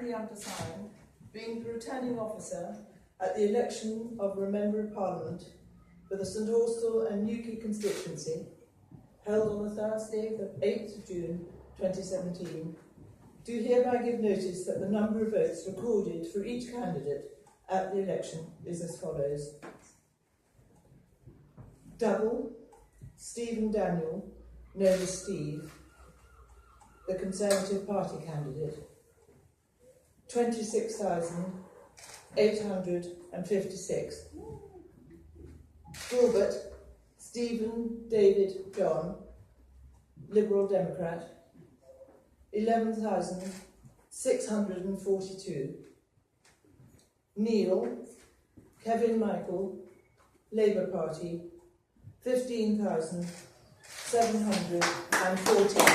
the undersigned, being the returning officer at the election of a Member of Parliament for the St Austell and Newquay constituency, held on the Thursday, the 8th of June 2017, do hereby give notice that the number of votes recorded for each candidate at the election is as follows. Double, Stephen Daniel, known as Steve, the Conservative Party candidate, 26,856. Gilbert, Stephen David John, Liberal Democrat, 11,642. Neil, Kevin Michael, Labour Party, 15,014.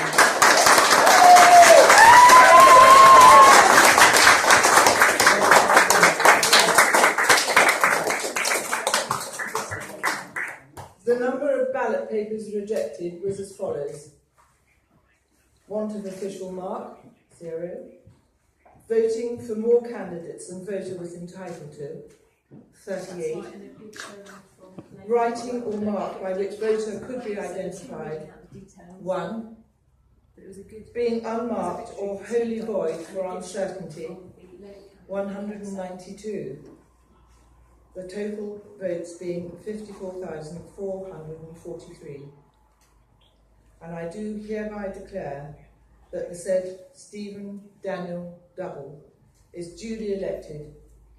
The number of ballot papers rejected was as follows. Want of official mark, 0. Voting for more candidates than voter was entitled to, 38. Writing or mark by which voter could be identified, 1. Being unmarked or wholly void for uncertainty, 192. The total votes being 54,443. And I do hereby declare that the said Stephen Daniel Double is duly elected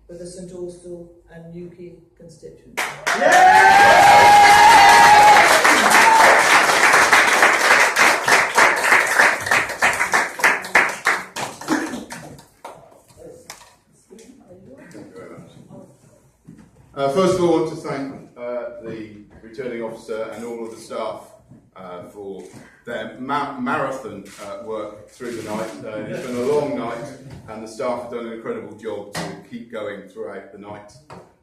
for the St Austell and Newquay constituency. First of all, I want to thank the returning officer and all of the staff for their marathon work through the night. It's been a long night and the staff have done an incredible job to keep going throughout the night.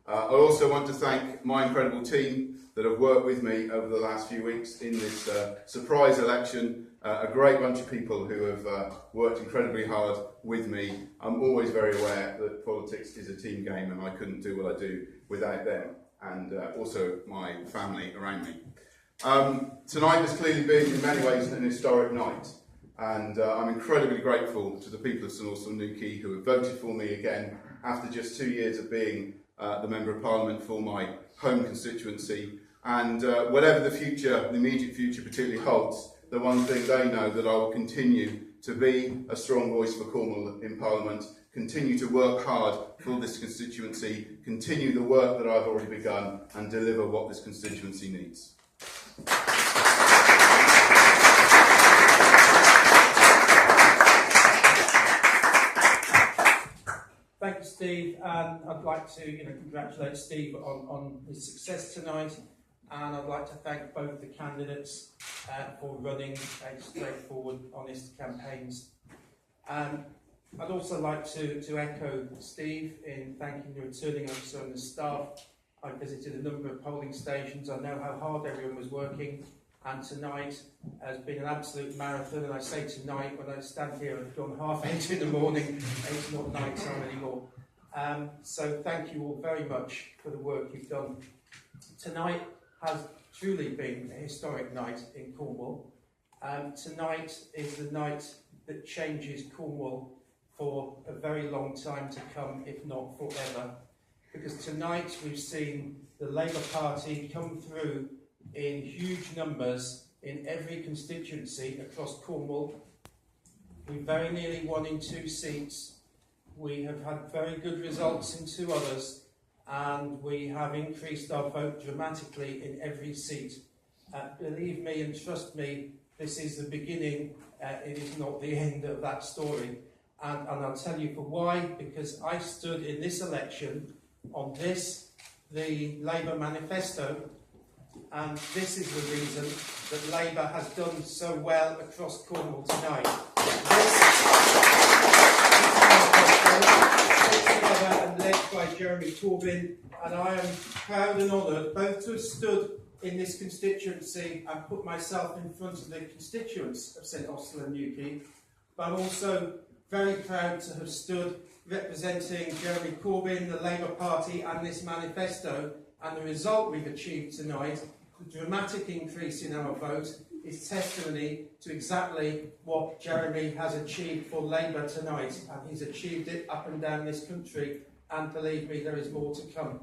I also want to thank my incredible team that have worked with me over the last few weeks in this surprise election. A great bunch of people who have worked incredibly hard with me. I'm always very aware that politics is a team game and I couldn't do what I do without them, and also my family around me. Tonight has clearly been in many ways an historic night, and I'm incredibly grateful to the people of St Austell Newquay who have voted for me again after just 2 years of being the Member of Parliament for my home constituency. And whatever the future, the immediate future particularly holds, the one thing they know that I will continue to be a strong voice for Cornwall in Parliament, continue to work hard for this constituency, continue the work that I've already begun and deliver what this constituency needs. Thank you, Steve, and I'd like to congratulate Steve on his success tonight, and I'd like to thank both the candidates for running straightforward, honest campaigns. I'd also like to echo Steve in thanking the returning officer and the staff. I visited a number of polling stations. I know how hard everyone was working, and tonight has been an absolute marathon. And I say tonight, when I stand here, it's gone 8:30 in the morning. It's not night time anymore. So thank you all very much for the work you've done. Tonight has truly been a historic night in Cornwall. Tonight is the night that changes Cornwall for a very long time to come, if not forever. Because tonight we've seen the Labour Party come through in huge numbers in every constituency across Cornwall. We very nearly won in 2 seats. We have had very good results in 2 others, and we have increased our vote dramatically in every seat. Believe me and trust me, this is the beginning, it is not the end of that story. And I'll tell you for why, because I stood in this election on this, the Labour manifesto, and this is the reason that Labour has done so well across Cornwall tonight. This together and led by Jeremy Corbyn, and I am proud and honoured both to have stood in this constituency and put myself in front of the constituents of St Austell and Newquay, but also very proud to have stood representing Jeremy Corbyn, the Labour Party and this manifesto, and the result we've achieved tonight, the dramatic increase in our vote, is testimony to exactly what Jeremy has achieved for Labour tonight, and he's achieved it up and down this country, and believe me, there is more to come.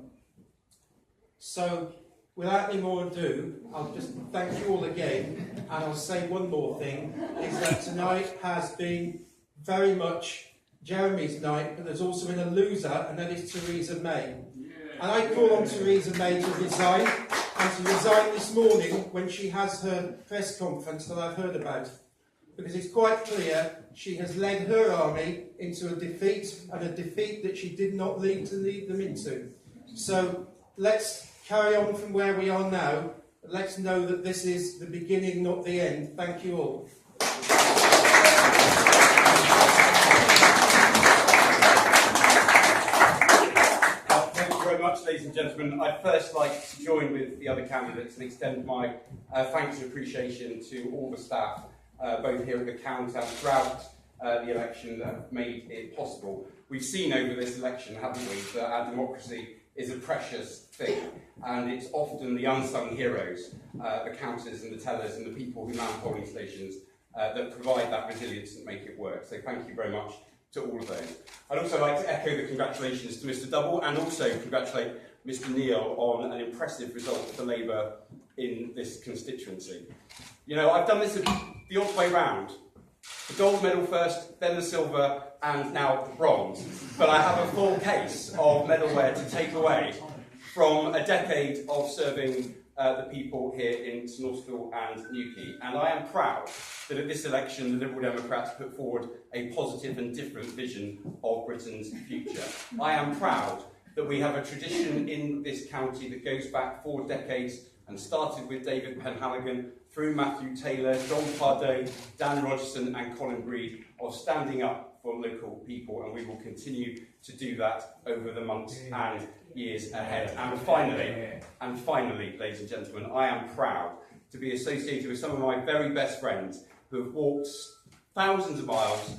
So, without any more ado, I'll just thank you all again, and I'll say one more thing, is that tonight has been very much Jeremy's night, but there's also been a loser, and that is Theresa May. And I call on Theresa May to resign, and to resign this morning when she has her press conference that I've heard about. Because it's quite clear she has led her army into a defeat, and a defeat that she did not lead them into. So let's carry on from where we are now. Let's know that this is the beginning, not the end. Thank you all. Much, ladies and gentlemen. I'd first like to join with the other candidates and extend my thanks and appreciation to all the staff, both here at the count and throughout the election, that have made it possible. We've seen over this election, haven't we, that our democracy is a precious thing, and it's often the unsung heroes, the counters and the tellers and the people who man polling stations that provide that resilience and make it work. So thank you very much to all of those. I'd also like to echo the congratulations to Mr Double, and also congratulate Mr Neil on an impressive result for Labour in this constituency. You know, I've done this the odd way round. The gold medal first, then the silver, and now the bronze. But I have a full case of medalware to take away from a decade of serving the people here in St Austell and Newquay. And I am proud that at this election the Liberal Democrats put forward a positive and different vision of Britain's future. I am proud that we have a tradition in this county that goes back 4 decades and started with David Penhaligon, through Matthew Taylor, John Pardoe, Dan Rogerson and Colin Breed, of standing up for local people, and we will continue to do that over the months and years ahead. And finally, ladies and gentlemen, I am proud to be associated with some of my very best friends who have walked thousands of miles,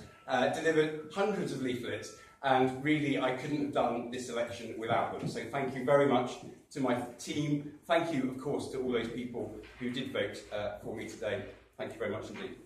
delivered hundreds of leaflets, and really I couldn't have done this election without them. So thank you very much to my team. Thank you, of course, to all those people who did vote for me today. Thank you very much indeed.